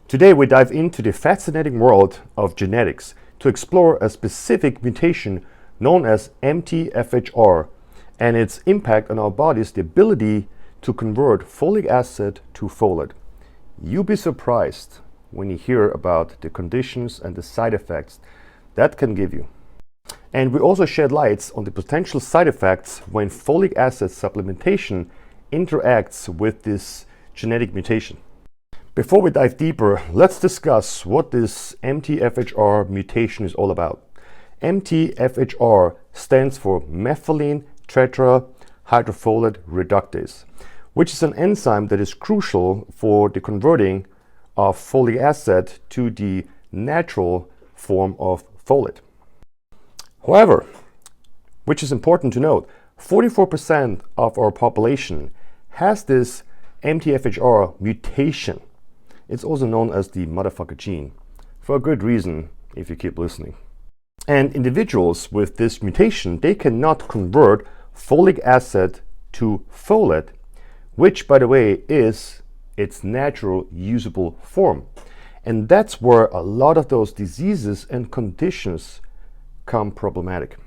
Today we dive into the fascinating world of genetics to explore a specific mutation known as MTHFR and its impact on our body's ability to convert folic acid to folate. You'll be surprised when you hear about the conditions and the side effects that can give you. And we also shed lights on the potential side effects when folic acid supplementation interacts with this genetic mutation. Before we dive deeper, let's discuss what this MTHFR mutation is all about. MTHFR stands for methylene tetrahydrofolate reductase, which is an enzyme that is crucial for the converting of folic acid to the natural form of folate. However, which is important to note, 44% of our population has this MTHFR mutation. It's also known as the motherfucker gene, for a good reason if you keep listening. And individuals with this mutation, they cannot convert folic acid to folate, which, by the way, is its natural usable form. And that's where a lot of those diseases and conditions become problematic.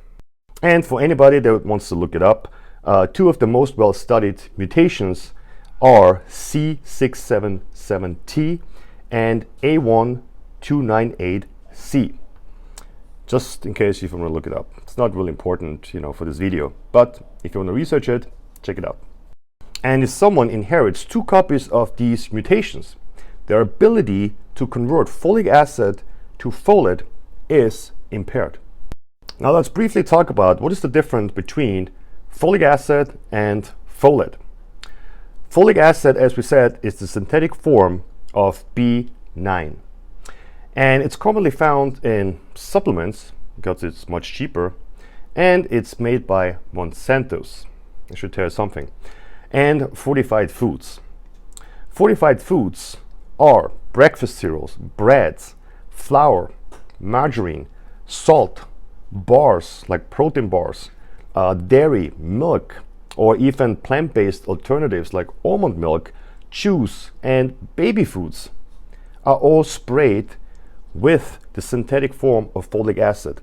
And for anybody that wants to look it up, two of the most well-studied mutations are C677T and A1298C. Just in case you want to look it up. It's not really important, for this video, but if you want to research it, check it out. And if someone inherits 2 copies of these mutations, their ability to convert folic acid to folate is impaired. Now let's briefly talk about what is the difference between folic acid and folate. Folic acid, as we said, is the synthetic form of B9. And it's commonly found in supplements because it's much cheaper, and it's made by Monsanto's. I should tell you something. And fortified foods. Fortified foods are breakfast cereals, breads, flour, margarine, salt, bars like protein bars, dairy, milk, or even plant-based alternatives like almond milk, juice, and baby foods are all sprayed with the synthetic form of folic acid.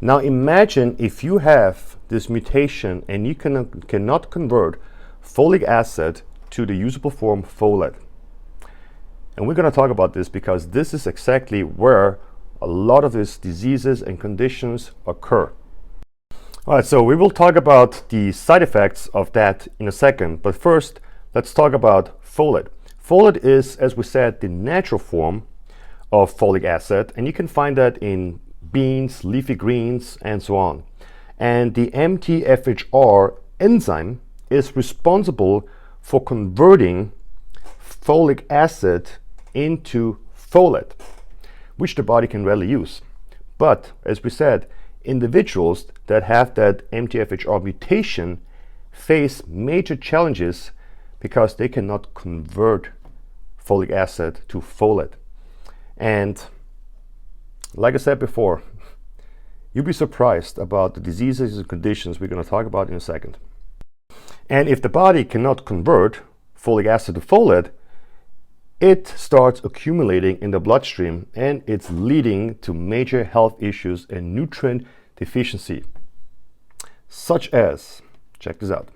Now imagine if you have this mutation and you cannot convert folic acid to the usable form folate. And we're going to talk about this because this is exactly where a lot of these diseases and conditions occur. All right, so we will talk about the side effects of that in a second, but first let's talk about folate. Folate is, as we said, the natural form of folic acid, and you can find that in beans, leafy greens, and so on. And the MTHFR enzyme is responsible for converting folic acid into folate, which the body can readily use. But as we said, individuals that have that MTHFR mutation face major challenges because they cannot convert folic acid to folate. And like I said before, you'll be surprised about the diseases and conditions we're going to talk about in a second. And if the body cannot convert folic acid to folate, it starts accumulating in the bloodstream, and it's leading to major health issues and nutrient deficiency, such as, check this out,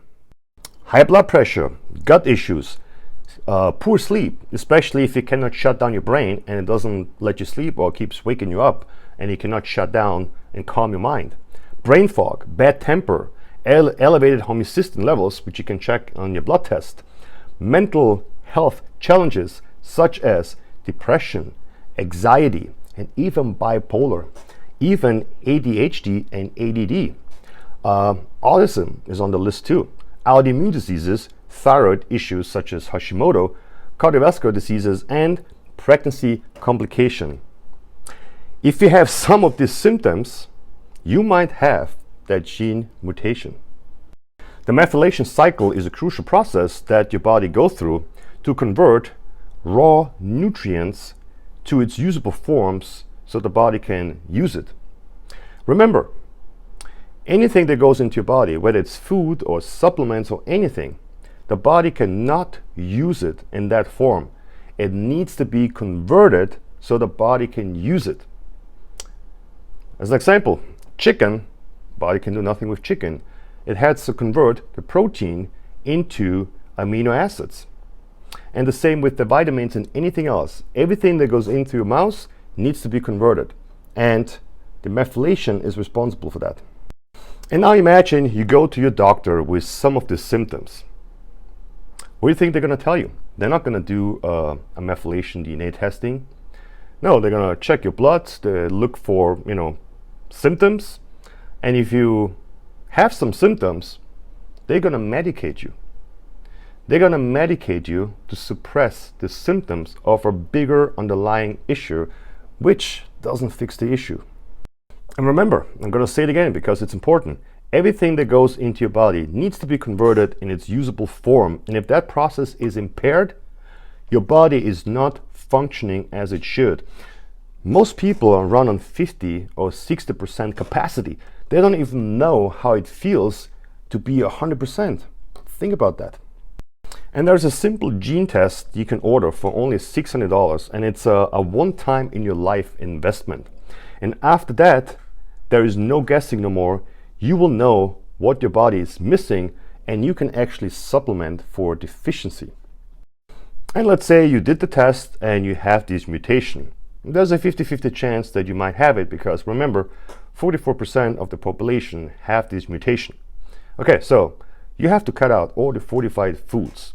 high blood pressure, gut issues, poor sleep, especially if you cannot shut down your brain and it doesn't let you sleep or keeps waking you up and you cannot shut down and calm your mind. Brain fog, bad temper, elevated homocysteine levels, which you can check on your blood test. Mental health challenges such as depression, anxiety, and even bipolar, even ADHD and ADD. Autism is on the list too. Autoimmune diseases, thyroid issues such as Hashimoto, cardiovascular diseases, and pregnancy complication. If you have some of these symptoms, you might have that gene mutation. The methylation cycle is a crucial process that your body goes through to convert raw nutrients to its usable forms so the body can use it. Remember, anything that goes into your body, whether it's food or supplements or anything, the body cannot use it in that form. It needs to be converted so the body can use it. As an example, chicken, body can do nothing with chicken. It has to convert the protein into amino acids. And the same with the vitamins and anything else. Everything that goes into your mouth needs to be converted. And the methylation is responsible for that. And now imagine you go to your doctor with some of the symptoms. What do you think they're going to tell you? They're not going to do a methylation DNA testing. No, they're going to check your blood, they look for, symptoms. And if you have some symptoms, they're going to medicate you. They're going to medicate you to suppress the symptoms of a bigger underlying issue, which doesn't fix the issue. And remember, I'm going to say it again because it's important. Everything that goes into your body needs to be converted in its usable form. And if that process is impaired, your body is not functioning as it should. Most people are run on 50 or 60% capacity. They don't even know how it feels to be 100%. Think about that. And there's a simple gene test you can order for only $600, and it's a one-time in your life investment. And after that, there is no guessing no more. You will know what your body is missing, and you can actually supplement for deficiency. And let's say you did the test and you have this mutation. There's a 50-50 chance that you might have it because remember, 44% of the population have this mutation. Okay, so you have to cut out all the fortified foods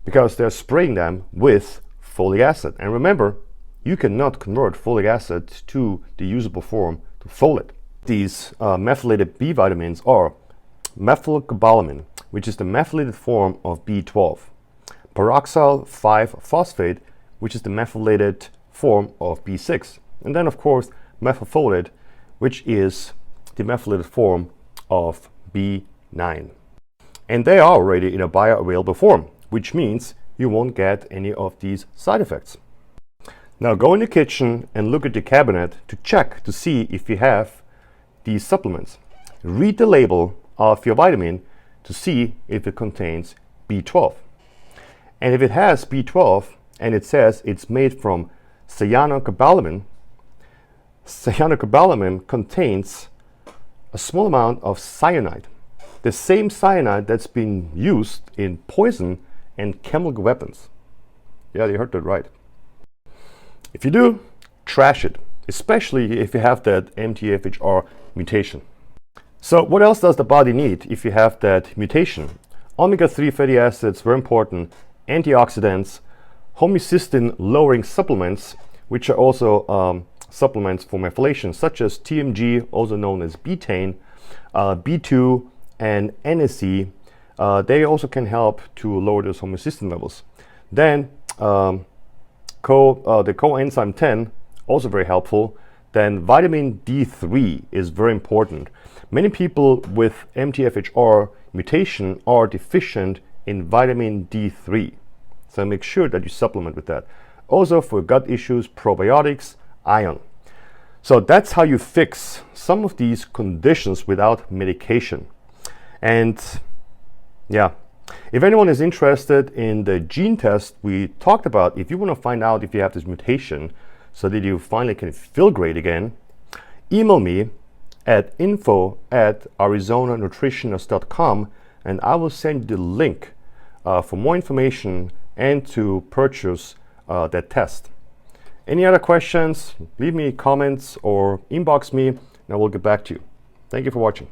because they're spraying them with folic acid. And remember, you cannot convert folic acid to the usable form to folate. These methylated B vitamins are methylcobalamin, which is the methylated form of B12, peroxyl 5-phosphate, which is the methylated form of B6, and then of course methylfolate, which is the methylated form of B9. And they are already in a bioavailable form, which means you won't get any of these side effects. Now go in the kitchen and look at your cabinet to check to see if you have these supplements. Read the label of your vitamin to see if it contains B12. And if it has B12 and it says it's made from cyanocobalamin, cyanocobalamin contains a small amount of cyanide. The same cyanide that's been used in poison and chemical weapons. Yeah, you heard that right. If you do, trash it, especially if you have that MTHFR mutation. So what else does the body need if you have that mutation? Omega-3 fatty acids, very important, antioxidants, homocysteine lowering supplements, which are also supplements for methylation, such as TMG, also known as betaine, B2, and NSE. They also can help to lower those homocysteine levels. Then the coenzyme 10, also very helpful. Then vitamin D3 is very important. Many people with MTHFR mutation are deficient in vitamin D3. So make sure that you supplement with that. Also for gut issues, probiotics, iron. So that's how you fix some of these conditions without medication. And yeah, if anyone is interested in the gene test we talked about, if you want to find out if you have this mutation so that you finally can feel great again, email me at info@arizonanutritionist.com and I will send you the link for more information and to purchase that test. Any other questions, leave me comments or inbox me and I will get back to you. Thank you for watching.